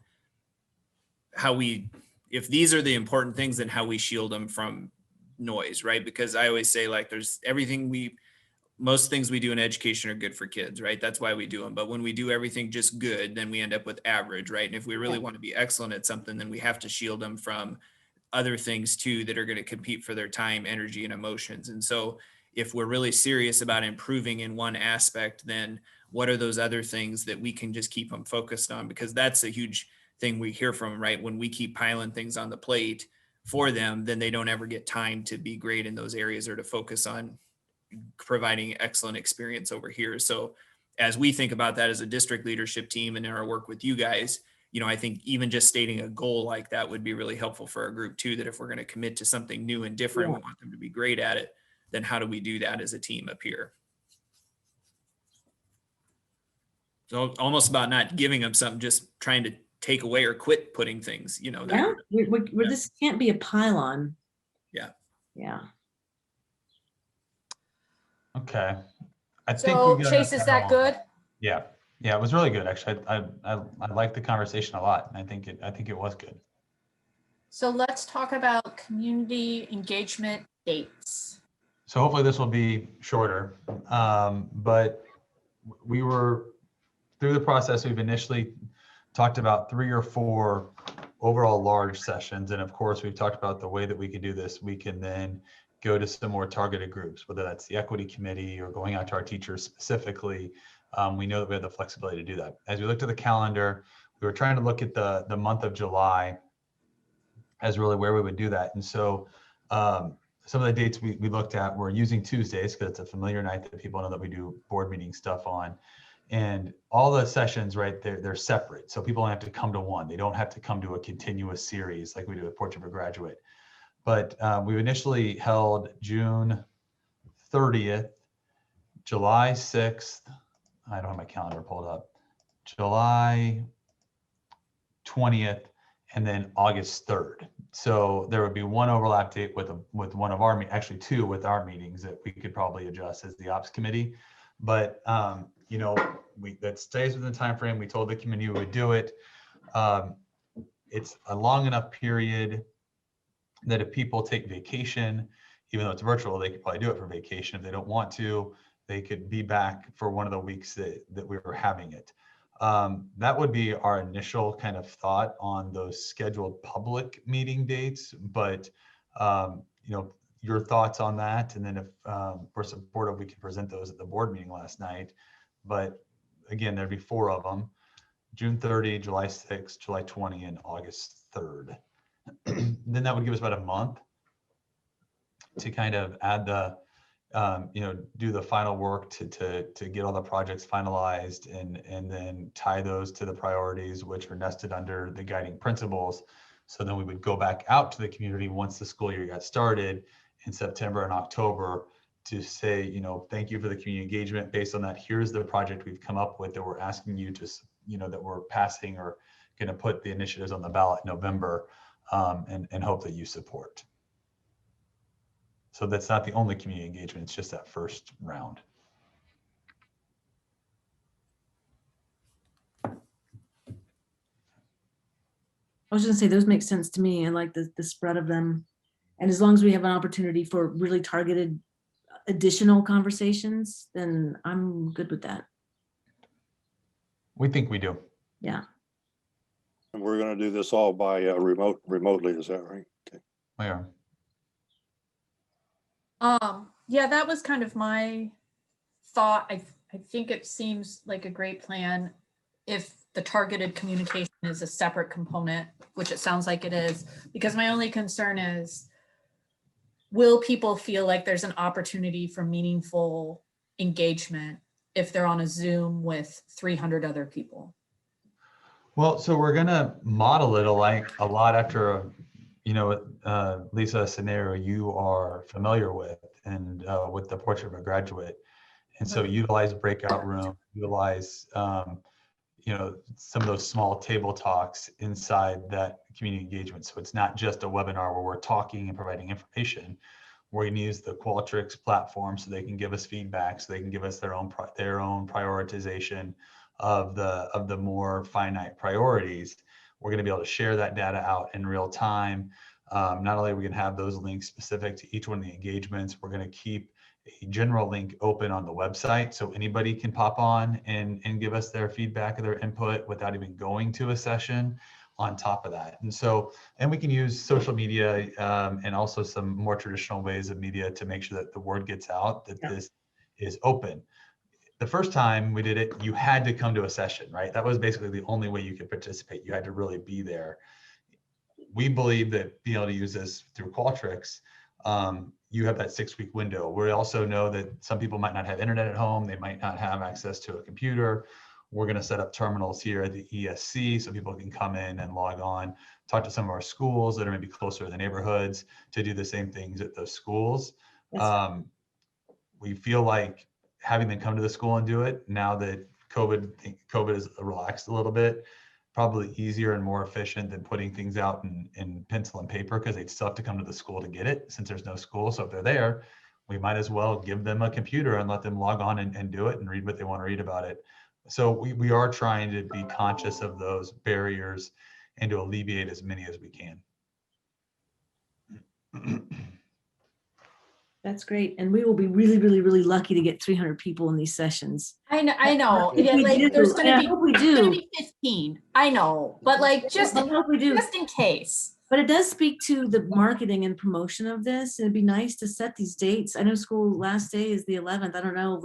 if these are the important things, then how we shield them from noise, right? Because I always say, like, there's most things we do in education are good for kids, right? That's why we do them. But when we do everything just good, then we end up with average, right? And if we really want to be excellent at something, then we have to shield them from other things too that are going to compete for their time, energy, and emotions. And so if we're really serious about improving in one aspect, then what are those other things that we can just keep them focused on? Because that's a huge thing we hear from, right? When we keep piling things on the plate for them, then they don't ever get time to be great in those areas or to focus on providing excellent experience over here. So as we think about that as a district leadership team and in our work with you guys, I think even just stating a goal like that would be really helpful for our group too, that if we're going to commit to something new and different, we want them to be great at it, then how do we do that as a team up here? So almost about not giving them something, just trying to take away or quit putting things, This can't be a pylon. Yeah. Yeah. Okay. I think So we got Chase, is that all- good? Yeah, yeah, it was really good, actually. I liked the conversation a lot, and I think it was good. So let's talk about community engagement dates. So hopefully this will be shorter, but we were through the process. We've initially talked about 3 or 4 overall large sessions, and of course we've talked about the way that we can do this. We can then go to some more targeted groups, whether that's the equity committee or going out to our teachers specifically. We know that we have the flexibility to do that. As we looked at the calendar, we were trying to look at the month of July as really where we would do that. And so some of the dates we looked at were using Tuesdays because it's a familiar night that people know that we do board meeting stuff on. And all the sessions, right, they're separate. So people don't have to come to one. They don't have to come to a continuous series like we do with Portrait of a Graduate. But we initially held June 30th, July 6th. I don't have my calendar pulled up. July 20th, and then August 3rd. So there would be one overlap date with one of our, actually 2 with our meetings that we could probably adjust as the ops committee. But you know, that stays within the time frame. We told the committee we would do it. It's a long enough period that if people take vacation, even though it's virtual, they could probably do it for vacation. If they don't want to, they could be back for one of the weeks that we were having it. That would be our initial kind of thought on those scheduled public meeting dates. But you know, your thoughts on that, and then if we're supportive, we can present those at the board meeting last night. But again, there'd be 4 of them: June 30, July 6, July 20, and August 3rd. Then that would give us about a month to kind of add the you know, do the final work to get all the projects finalized, and then tie those to the priorities, which are nested under the guiding principles. So then we would go back out to the community once the school year got started in September and October to say, you know, thank you for the community engagement. Based on that, here's the project we've come up with that we're asking you to, you know, that we're passing or going to put the initiatives on the ballot in November, and hope that you support. So that's not the only community engagement, it's just that first round. I was gonna say, those make sense to me. I like the spread of them. And as long as we have an opportunity for really targeted additional conversations, then I'm good with that. We think we do. Yeah. And we're gonna do this all by remotely, is that right? Okay. We are. Yeah, that was kind of my thought. I think it seems like a great plan if the targeted communication is a separate component, which it sounds like it is, because my only concern is, will people feel like there's an opportunity for meaningful engagement if they're on a Zoom with 300 other people? Well, so we're gonna model it a lot after, you know, Lisa, a scenario you are familiar with, and with the Portrait of a Graduate. And so utilize breakout room, utilize, you know, some of those small table talks inside that community engagement. So it's not just a webinar where we're talking and providing information. We're going to use the Qualtrics platform so they can give us feedback, so they can give us their own prioritization of the more finite priorities. We're going to be able to share that data out in real time. Not only are we going to have those links specific to each one of the engagements, we're going to keep a general link open on the website so anybody can pop on and give us their feedback or their input without even going to a session on top of that. And so, and we can use social media and also some more traditional ways of media to make sure that the word gets out that this is open. The first time we did it, you had to come to a session, right? That was basically the only way you could participate. You had to really be there. We believe that being able to use this through Qualtrics, you have that 6-week window. We also know that some people might not have internet at home. They might not have access to a computer. We're going to set up terminals here at the ESC so people can come in and log on, talk to some of our schools that are maybe closer to the neighborhoods to do the same things at those schools. We feel like having them come to the school and do it now that COVID is relaxed a little bit, probably easier and more efficient than putting things out in pencil and paper, because they'd still have to come to the school to get it since there's no school. So if they're there, we might as well give them a computer and let them log on and do it and read what they want to read about it. So we are trying to be conscious of those barriers and to alleviate as many as we can. That's great. And we will be really, really, really lucky to get 300 people in these sessions. I know. If Yeah, we like do, there's and I gonna hope we be do. 15. I know, but like just I hope we do. in case. But it does speak to the marketing and promotion of this. It'd be nice to set these dates. I know school last day is the 11th. I don't know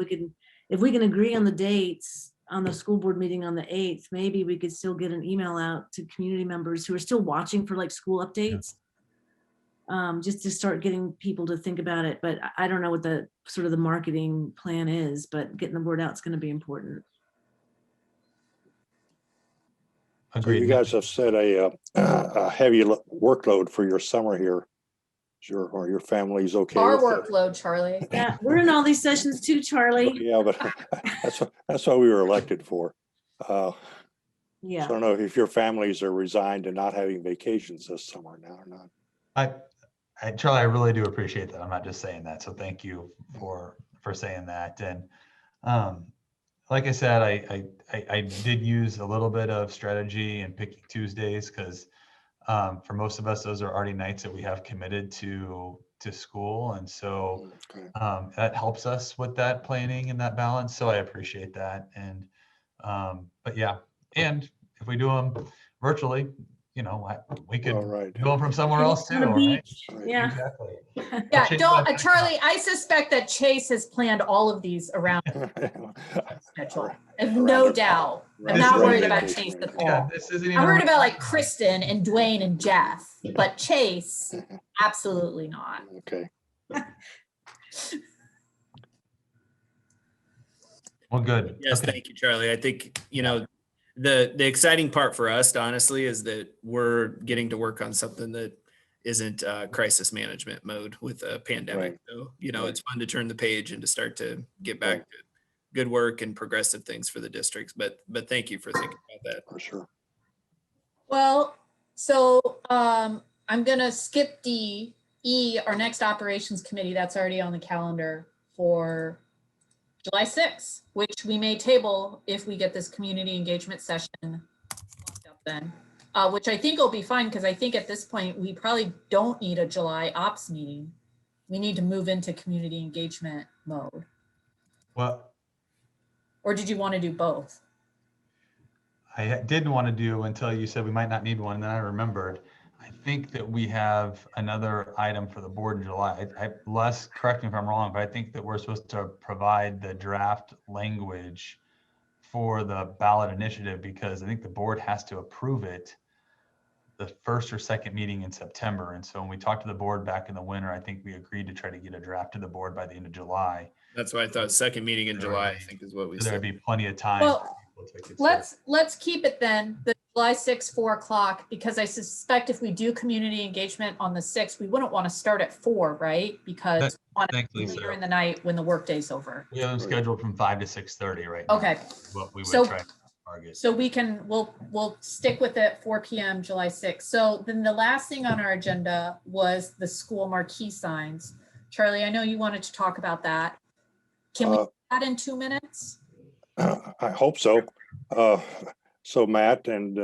if we can agree on the dates on the school board meeting on the 8th, maybe we could still get an email out to community members who are still watching for like school updates. Just to start getting people to think about it. But I don't know what the sort of the marketing plan is, but getting the word out is going to be important. So Agreed. you guys have set a heavy workload for your summer here. Sure, or your family's okay Our with it? workload, Charlie. Yeah, we're in all these sessions too, Charlie. Yeah, but that's what we were elected for. So Yeah. I don't know if your families are resigned to not having vacations this summer now or not. Charlie, I really do appreciate that. I'm not just saying that. So thank you for saying that. And like I said, I did use a little bit of strategy in picking Tuesdays because for most of us, those are already nights that we have committed to school. And so Okay. that helps us with that planning and that balance. So I appreciate that. And but yeah, and if we do them virtually, we could All right. do them from somewhere else too. On the all right? beach. Right. Yeah. Exactly. Yeah, Change don't, that. Charlie, I suspect that Chase has planned all of these around schedule. I have no doubt. I'm not worried about Chase at Yeah, all. this isn't even. I'm a worried real about like time. Kristen and Dwayne and Jeff, but Chase, absolutely not. Okay. Well, good. Yes, Okay. thank you, Charlie. I think, the exciting part for us, honestly, is that we're getting to work on something that isn't crisis management mode with a pandemic. Right. So, Right. it's fun to turn the page and to start to get back Right. to good work and progressive things for the districts. But thank you for thinking about that. For sure. Well, so I'm gonna skip D, E, our next operations committee, that's already on the calendar for July 6th, which we may table if we get this community engagement session locked up then, which I think will be fine because I think at this point, we probably don't need a July ops meeting. We need to move into community engagement mode. Well, Or did you want to do both? I didn't want to do until you said we might not need one. And then I remembered, I think that we have another item for the board in July. Les, correct me if I'm wrong, but I think that we're supposed to provide the draft language for the ballot initiative because I think the board has to approve it the first or second meeting in September. And so when we talked to the board back in the winter, I think we agreed to try to get a draft to the board by the end of July. That's why I thought second meeting in July, I think is what we So there'd said. be plenty of time. Well, for people to consider. let's keep it then, the July 6th, 4 o'clock, because I suspect if we do community engagement on the 6th, we wouldn't want to start at 4, right? Because we want to Thanks, be Lisa. later in the night when the workday's over. We have them scheduled from 5 to 6:30 right now. Okay. What we would So- try to target. So we'll stick with it, 4 p.m. July 6th. So then the last thing on our agenda was the school marquee signs. Charlie, I know you wanted to talk about that. Can we do that in 2 minutes? I hope so. So Matt and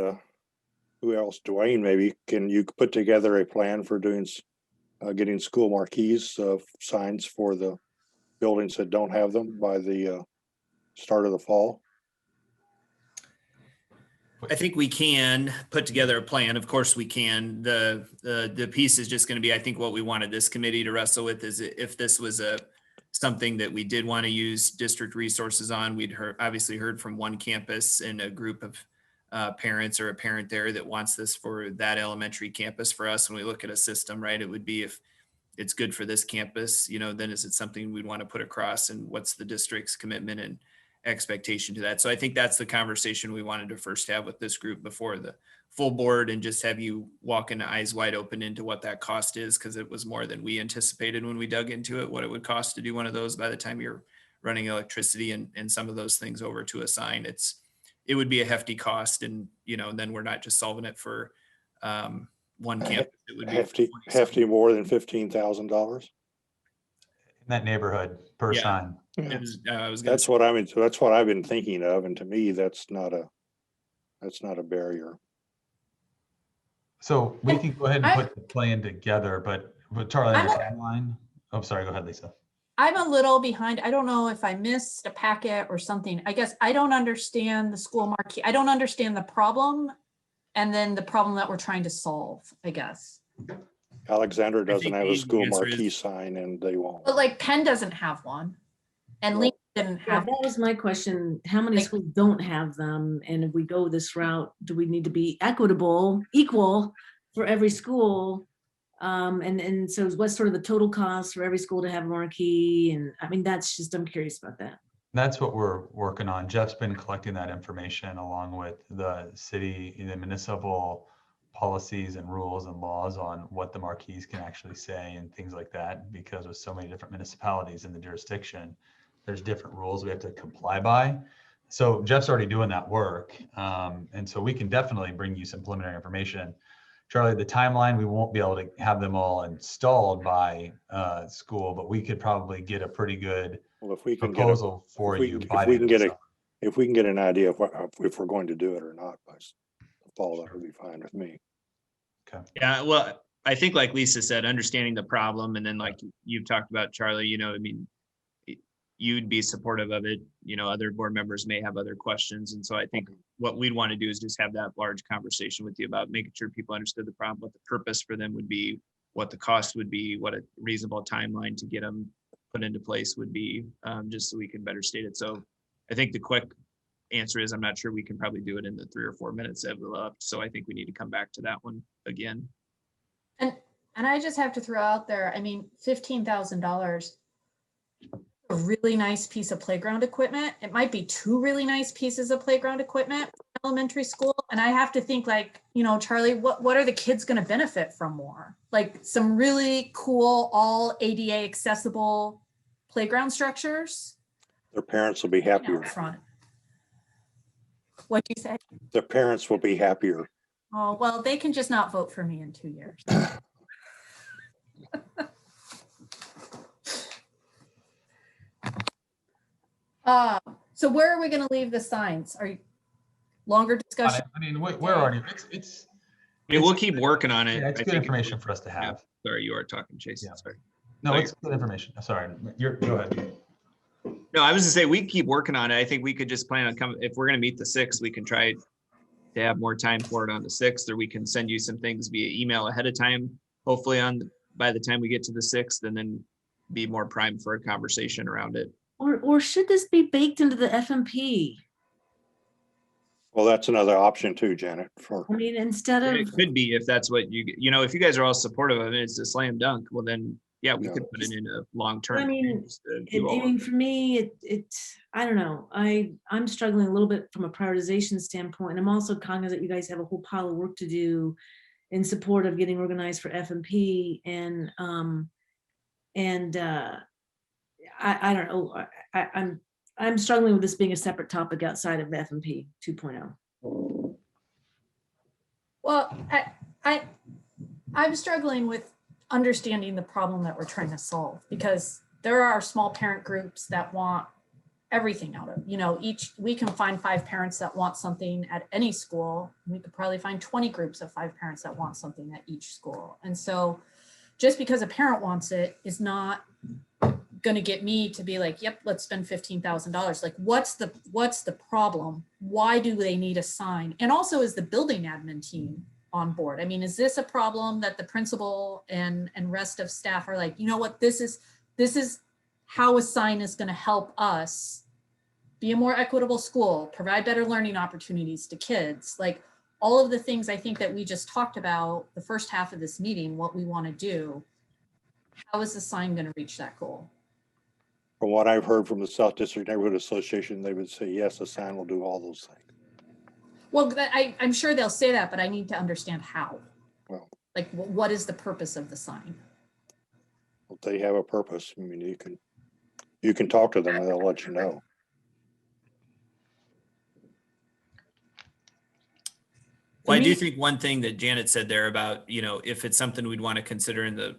who else? Dwayne, maybe, can you put together a plan for doing getting school marquees signs for the buildings that don't have them by the start of the fall? I think we can put together a plan. Of course we can. The piece is just going to be, I think what we wanted this committee to wrestle with is if this was something that we did want to use district resources on. We'd obviously heard from one campus and a group of parents or a parent there that wants this for that elementary campus. For us, when we look at a system, right, it would be if it's good for this campus, then is it something we'd want to put across, and what's the district's commitment and expectation to that. So I think that's the conversation we wanted to first have with this group before the full board, and just have you walk into eyes wide open into what that cost is, because it was more than we anticipated when we dug into it, what it would cost to do one of those by the time you're running electricity and some of those things over to a sign. It would be a hefty cost, and then we're not just solving it for one campus. It would be Hefty more than $15,000. that neighborhood per Yeah. sign. Yeah. It was, I was gonna That's what I mean. So that's what I've been thinking of. And to me, that's not a barrier. So we can go ahead and I- put the plan together, but Charlie, on I'm the a- timeline. Oh, sorry. Go ahead, Lisa. I'm a little behind. I don't know if I missed a packet or something. I guess I don't understand the school marquee. I don't understand the problem and then the problem that we're trying to solve, I guess. Alexander doesn't think have the a school answer is- marquee sign and they won't. But like Penn doesn't have one. And Well- Lee didn't Yeah, have. that was my question. How many Like- schools don't have them? And if we go this route, do we need to be equal for every school? And so what's sort of the total cost for every school to have a marquee? And I mean, I'm curious about that. That's what we're working on. Jeff's been collecting that information along with the city, the municipal policies and rules and laws on what the marquees can actually say and things like that. Because with so many different municipalities in the jurisdiction, there's different rules we have to comply by. So Jeff's already doing that work. And so we can definitely bring you some preliminary information. Charlie, the timeline, we won't be able to have them all installed by school, but we could probably get a pretty good Well, if we can get a, proposal for if we you can- by if the we end can of the get summer. if we can get an idea of if we're going to do it or not by the fall, that would be fine with me. Yeah, well, I think like Lisa said, understanding the problem and then like you've talked about, Charlie, you know, I mean, you'd be supportive of it, you know, other board members may have other questions. And so I think what we'd want to do is just have that large conversation with you about making sure people understood the problem, what the purpose for them would be, what the cost would be, what a reasonable timeline to get them put into place would be, just so we can better state it. So I think the quick answer is I'm not sure we can probably do it in the 3 or 4 minutes that we're left. So I think we need to come back to that one again. And I just have to throw out there, I mean, $15,000, a really nice piece of playground equipment. It might be 2 really nice pieces of playground equipment for elementary school. And I have to think like, you know, Charlie, what are the kids going to benefit from more? Like some really cool, all ADA accessible playground structures Their parents will be happier. out front. What'd you say? Their parents will be happier. Oh, well, they can just not vote for me in 2 years. So where are we going to leave the signs? Are you longer discussion? I mean, we're already, it's, I mean, we'll keep working on it. yeah, it's I good think information for us to have. Sorry, you are talking, Jason. Yeah. Sorry. No, Sorry. it's good information. Sorry, go ahead. No, I was to say, we keep working on it. I think we could just plan on coming, if we're gonna meet the 6th, we can try to have more time for it on the 6th, or we can send you some things via email ahead of time, hopefully by the time we get to the 6th, and then be more primed for a conversation around it. Or should this be baked into the FMP? Well, that's another option too, Janet, for I mean, instead It of, could be if that's what you know, if you guys are all supportive of it, it's a slam dunk, well then, yeah, we Yeah. could put it in a long-term. I mean, just to I do all of mean, it. for me, I don't know. I'm struggling a little bit from a prioritization standpoint. I'm also cognizant you guys have a whole pile of work to do in support of getting organized for FMP. And I don't know. I'm struggling with this being a separate topic outside of FMP 2.0. Well, I'm struggling with understanding the problem that we're trying to solve because there are small parent groups that want everything out of, you know, we can find 5 parents that want something at any school. We could probably find 20 groups of 5 parents that want something at each school. And so just because a parent wants it is not going to get me to be like, yep, let's spend $15,000. Like, what's the problem? Why do they need a sign? And also, is the building admin team on board? I mean, is this a problem that the principal and rest of staff are like, you know what, this is how a sign is going to help us be a more equitable school, provide better learning opportunities to kids, like all of the things I think that we just talked about the first half of this meeting, what we want to do. How is the sign going to reach that goal? from what I've heard from the South District Neighborhood Association, they would say, yes, the sign will do all those things. Well, I'm sure they'll say that, but I need to understand how. Well, Like, what is the purpose of the sign? they have a purpose. I mean, you can talk to them and they'll let you know. Well, I do think one thing that Janet said there about, you know, if it's something we'd want to consider in the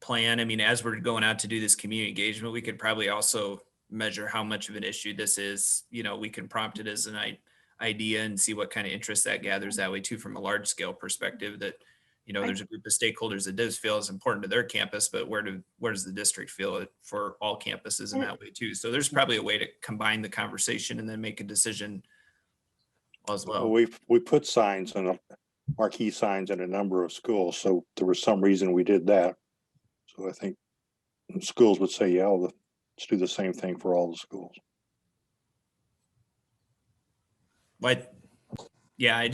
plan. I mean, as we're going out to do this community engagement, we could probably also measure how much of an issue this is. You know, we can prompt it as an idea and see what kind of interest that gathers that way too, from a large scale perspective, that, you know, there's a group of stakeholders that does feel is important to their campus, but where does the district feel it for all campuses in that way too? So there's probably a way to combine the conversation and then make a decision as well. We put signs and marquee signs in a number of schools, so there was some reason we did that. So I think schools would say, yeah, let's do the same thing for all the schools. But yeah,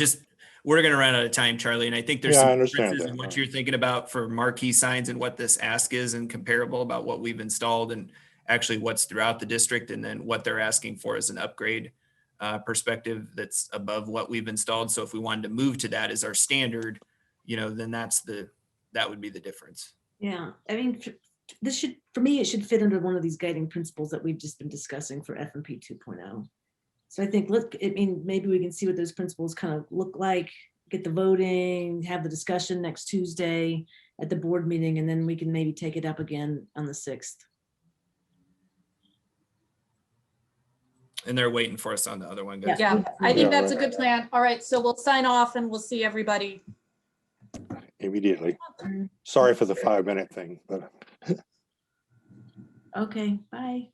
we're going to run out of time, Charlie. And I think there's Yeah, I some understand differences that, in what right. you're thinking about for marquee signs and what this ask is, and comparable about what we've installed and actually what's throughout the district, and then what they're asking for as an upgrade perspective that's above what we've installed. So if we wanted to move to that as our standard, you know, then that would be the difference. Yeah, I mean, for me, it should fit under one of these guiding principles that we've just been discussing for F&P 2.0. So I think, maybe we can see what those principles kind of look like, get the voting, have the discussion next Tuesday at the board meeting, and then we can maybe take it up again on the 6th. And they're waiting for us on the other one, guys. Yeah, I think Yeah, that's a right. good plan. All right, so we'll sign off and we'll see everybody. Immediately. Sorry for the 5-minute thing, but Okay, bye.